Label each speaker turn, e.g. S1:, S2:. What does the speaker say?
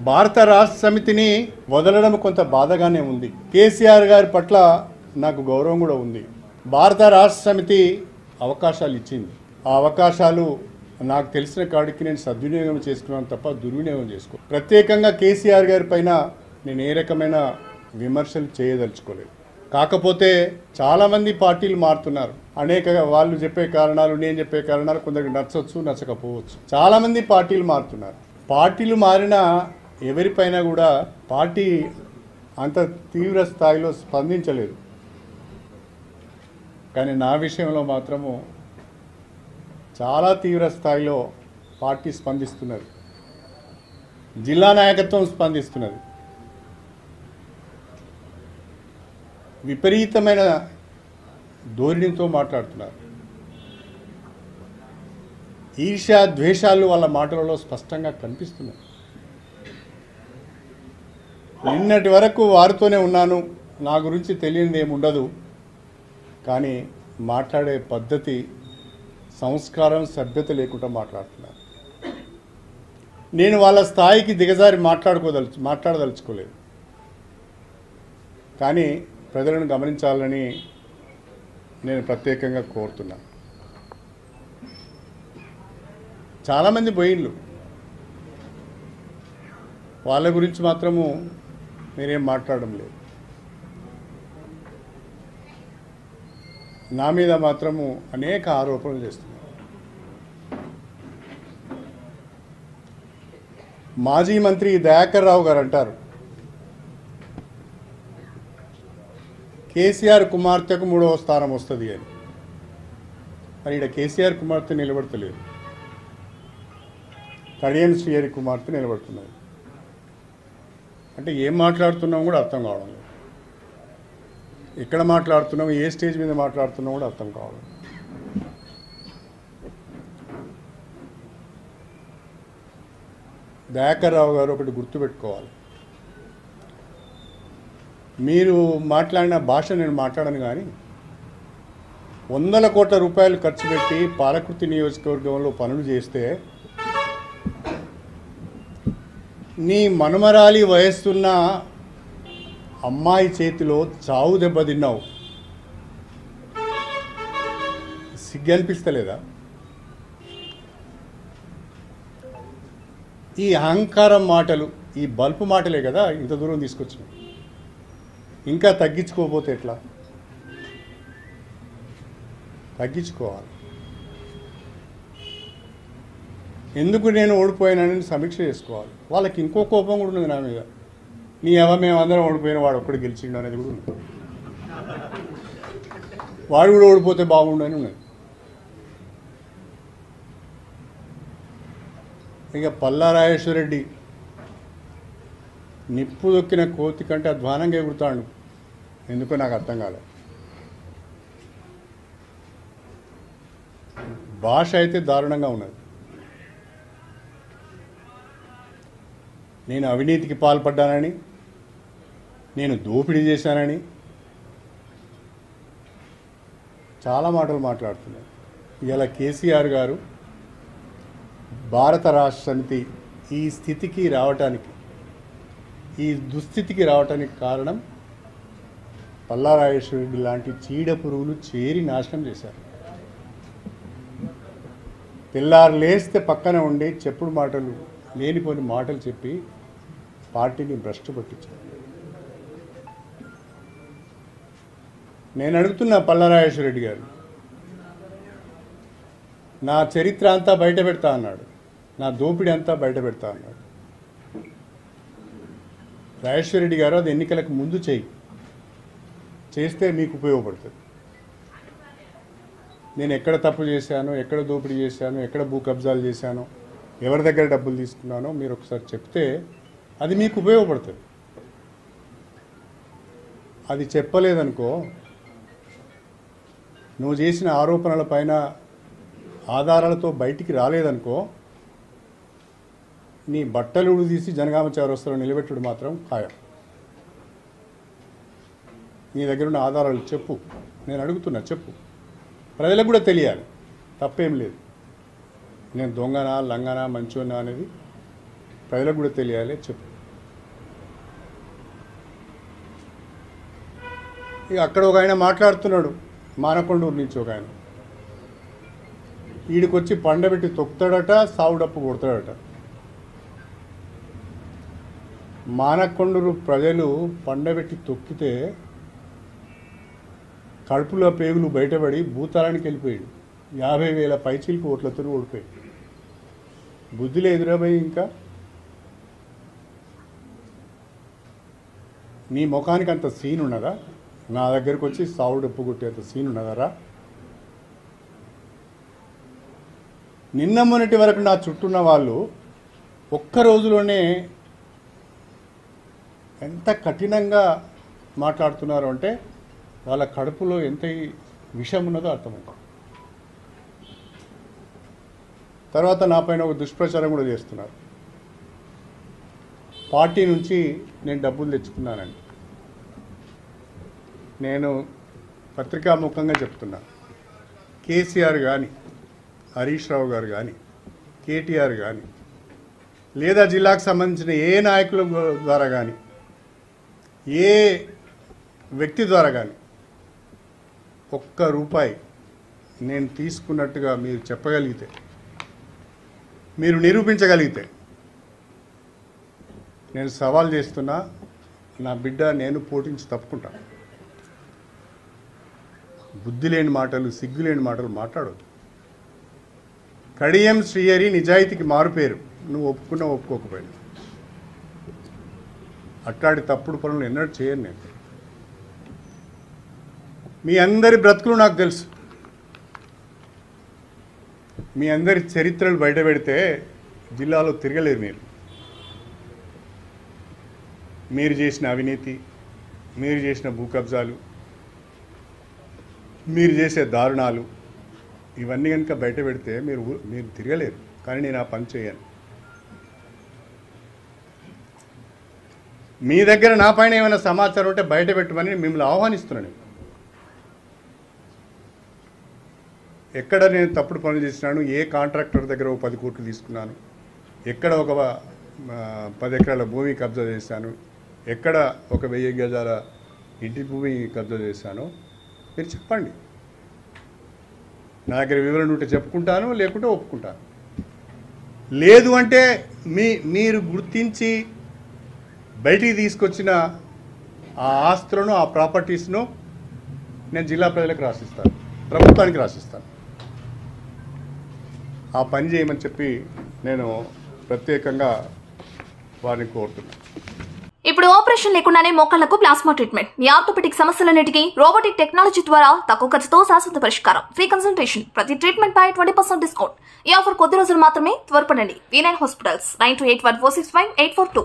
S1: భారత రాష్ట్ర సమితిని వదలడం కొంత బాధగానే ఉంది. కేసీఆర్ గారి పట్ల నాకు గౌరవం కూడా ఉంది. భారత రాష్ట్ర సమితి అవకాశాలు ఇచ్చింది. ఆ అవకాశాలు నాకు తెలిసిన కాడికి నేను సద్వినియోగం చేసుకున్నాను తప్ప దుర్వినియోగం చేసుకో. ప్రత్యేకంగా కేసీఆర్ గారి పైన నేను ఏ రకమైన విమర్శలు చేయదలుచుకోలేదు. కాకపోతే చాలామంది పార్టీలు మారుతున్నారు. అనేక వాళ్ళు చెప్పే కారణాలు, నేను చెప్పే కారణాలు కొందరికి నచ్చవచ్చు, నచ్చకపోవచ్చు. చాలామంది పార్టీలు మారుతున్నారు. పార్టీలు మారిన ఎవరిపైన కూడా పార్టీ అంత తీవ్ర స్థాయిలో స్పందించలేదు. కానీ నా విషయంలో మాత్రము చాలా తీవ్ర స్థాయిలో పార్టీ స్పందిస్తున్నది. జిల్లా నాయకత్వం స్పందిస్తున్నది. విపరీతమైన ధోరణితో మాట్లాడుతున్నారు. ఈర్ష్య ద్వేషాలు వాళ్ళ మాటలలో స్పష్టంగా కనిపిస్తున్నాయి. నిన్నటి వరకు వారితోనే ఉన్నాను, నా గురించి తెలియనిది ఏముండదు. కానీ మాట్లాడే పద్ధతి, సంస్కారం, సభ్యత లేకుండా మాట్లాడుతున్నారు. నేను వాళ్ళ స్థాయికి దిగజారి మాట్లాడదలుచుకోలేదు. కానీ ప్రజలను గమనించాలని నేను ప్రత్యేకంగా కోరుతున్నాను. చాలామంది పోయిళ్ళు, వాళ్ళ గురించి మాత్రము మీరేం మాట్లాడడం లేదు. నా మీద మాత్రము అనేక ఆరోపణలు చేస్తున్నారు. మాజీ మంత్రి దయాకర్ రావు గారు అంటారు, కేసీఆర్ కుమార్తెకు 3వ స్థానం వస్తుంది అని. మరి ఇక్కడ కేసీఆర్ కుమార్తె నిలబడతలేదు, కడియం శ్రీహరి కుమార్తె నిలబడుతున్నది. అంటే ఏం మాట్లాడుతున్నాం కూడా అర్థం కావడం లేదు. ఎక్కడ మాట్లాడుతున్నాం, ఏ స్టేజ్ మీద మాట్లాడుతున్నాం కూడా అర్థం కావడం. దయాకర్ రావు గారు ఒకటి గుర్తుపెట్టుకోవాలి, మీరు మాట్లాడిన భాష నేను మాట్లాడను. కానీ 100 కోట్ల రూపాయలు ఖర్చు పెట్టి పాలకుర్తి నియోజకవర్గంలో పనులు చేస్తే నీ మనుమరాలి వయస్సున్న అమ్మాయి చేతిలో చావు దెబ్బతిన్నావు. సిగ్గు అనిపిస్తలేదా? ఈ అహంకారం మాటలు, ఈ బల్పు మాటలే కదా ఇంత దూరం తీసుకొచ్చినాయి. ఇంకా తగ్గించుకోకపోతే ఎట్లా? తగ్గించుకోవాలి. ఎందుకు నేను ఓడిపోయానని సమీక్ష చేసుకోవాలి. వాళ్ళకి ఇంకో కోపం కూడా ఉంది నా మీద. నీ మేమందరం ఓడిపోయిన వాడు ఒక్కడు గెలిచిండు అనేది కూడా ఉంది. వాడు కూడా ఓడిపోతే బాగుండు అని ఉన్నది. ఇక పల్లా రాజేశ్వరరెడ్డి నిప్పు దొక్కిన కోతి కంటే అధ్వానంగా ఎగురుతాడు. ఎందుకో నాకు అర్థం కాలేదు. భాష అయితే దారుణంగా ఉన్నది. నేను అవినీతికి పాల్పడ్డానని, నేను దోపిడీ చేశానని చాలా మాటలు మాట్లాడుతున్నారు. ఇలా కేసీఆర్ గారు భారత రాష్ట్ర సమితి ఈ స్థితికి రావటానికి, ఈ దుస్థితికి రావటానికి కారణం పల్లా రాజేశ్వరరెడ్డి లాంటి చీడ పురుగులు చేరి నాశనం చేశారు. తెల్లారు లేస్తే పక్కన ఉండి చెప్పుడు మాటలు, లేనిపోని మాటలు చెప్పి పార్టీని భ్రష్టు పట్టించారు. నేను అడుగుతున్నా పల్లా రాజేశ్వరరెడ్డి గారు, నా చరిత్ర అంతా బయట పెడతా అన్నాడు, నా దోపిడీ అంతా బయట పెడతా అన్నాడు. రాజేశ్వరరెడ్డి గారు అది ఎన్నికలకు ముందు చేస్తే మీకు ఉపయోగపడుతుంది. నేను ఎక్కడ తప్పు చేశానో, ఎక్కడ దోపిడీ చేశానో, ఎక్కడ భూ కబ్జాలు చేశానో, ఎవరి దగ్గర డబ్బులు తీసుకున్నానో మీరు ఒకసారి చెప్తే అది మీకు ఉపయోగపడుతుంది. అది చెప్పలేదనుకో, నువ్వు చేసిన ఆరోపణల పైన ఆధారాలతో బయటికి రాలేదనుకో, నీ బట్టలు తీసి జనగామ చౌరస్తాలో నిలబెట్టుడు మాత్రం ఖాయం. నీ దగ్గర ఉన్న ఆధారాలు చెప్పు. నేను అడుగుతున్నా, చెప్పు. ప్రజలకు కూడా తెలియాలి, తప్పేం లేదు. నేను దొంగనా లంగనా మంచోనా అనేది ప్రజలకు కూడా తెలియాలి చెప్పు. ఇక అక్కడ ఒక ఆయన మాట్లాడుతున్నాడు, మానకొండూరు నుంచి ఒక ఆయన, వీడికొచ్చి పండబెట్టి తొక్కుతాడట, సావుడప్పు కొడతాడట. మానకొండూరు ప్రజలు పండబెట్టి తొక్కితే కడుపులో పేగులు బయటపడి భూతాళానికి వెళ్ళిపోయాడు. 50,000 పైచీలకు ఓట్లతో ఓడిపోయాడు. బుద్ధిలో ఎదురపోయి ఇంకా నీ ముఖానికి అంత సీన్ ఉన్నదా? నా దగ్గరకు వచ్చి సావుడప్పు కొట్టేంత సీన్ ఉన్నదరా? నిన్న మొన్నటి వరకు నా చుట్టూన్న వాళ్ళు ఒక్క రోజులోనే ఎంత కఠినంగా మాట్లాడుతున్నారు అంటే వాళ్ళ కడుపులో ఎంత విషం ఉన్నదో అర్థమైంది. తర్వాత నా పైన ఒక దుష్ప్రచారం కూడా చేస్తున్నారు. పార్టీ నుంచి నేను డబ్బులు తెచ్చుకున్నానండి. నేను పత్రికాముఖంగా చెప్తున్నా, కేసీఆర్ కానీ, హరీష్ రావు గారు కానీ, కేటీఆర్ కానీ, లేదా జిల్లాకు సంబంధించిన ఏ నాయకుల ద్వారా కానీ, ఏ వ్యక్తి ద్వారా కానీ ఒక్క రూపాయి నేను తీసుకున్నట్టుగా మీరు చెప్పగలిగితే, మీరు నిరూపించగలిగితే నేను సవాల్ చేస్తున్నా, నా బిడ్డ నేను పోటీంచి తప్పుకుంటాను. బుద్ధి లేని మాటలు, సిగ్గు లేని మాటలు మాట్లాడొద్దు. కడియం శ్రీహరి నిజాయితీకి మారుపేరు, నువ్వు ఒప్పుకున్నా ఒప్పుకోకపోయినా. అట్లాంటి తప్పుడు పనులు ఎన్నడూ చేయను నేను. మీ అందరి బ్రతుకులు నాకు తెలుసు. మీ అందరి చరిత్రలు బయట పెడితే జిల్లాలో తిరగలేరు. మీరు చేసిన అవినీతి, మీరు చేసిన భూ కబ్జాలు, మీరు చేసే దారుణాలు, ఇవన్నీ కనుక బయట పెడితే మీరు తిరగలేరు. కానీ నేను ఆ పని చేయను. మీ దగ్గర నా పైన ఏమైనా సమాచారం ఉంటే బయట పెట్టమని మిమ్మల్ని ఆహ్వానిస్తున్నాను. ఎక్కడ నేను తప్పుడు పనులు చేసినాను, ఏ కాంట్రాక్టర్ దగ్గర ఒక 10 కోట్లు తీసుకున్నాను, ఎక్కడ ఒక 10 ఎకరాల భూమి కబ్జా చేశాను, ఎక్కడ ఒక 1000 గజాల ఇంటి భూమి కబ్జా చేశానో మీరు చెప్పండి. నా దగ్గర వివరణ ఉంటే చెప్పుకుంటాను, లేకుంటే ఒప్పుకుంటాను. లేదు అంటే మీరు గుర్తించి బయటికి తీసుకొచ్చిన ఆ ఆస్తులను, ఆ ప్రాపర్టీస్ను నేను జిల్లా ప్రజలకు రాసిస్తాను, ప్రభుత్వానికి రాసిస్తాను. ఆ పని చేయమని చెప్పి నేను ప్రత్యేకంగా వారిని కోరుతున్నాను.
S2: ఇప్పుడు ఆపరేషన్ లేకుండానే మోకాళ్లకు ప్లాస్మా ట్రీట్మెంట్. మీ ఆర్థోపెటిక్ సమస్యలన్నిటికీ రోబోటిక్ టెక్నాలజీ ద్వారా తక్కువ ఖర్చుతో శాశ్వత పరిష్కారం. ఫ్రీ కన్సల్టేషన్, ప్రతి ట్రీట్మెంట్ పై 20% డిస్కౌంట్. ఈ ఆఫర్ కొద్ది రోజులు మాత్రమే. త్వరపడండి. V9 hospitals 9281465842.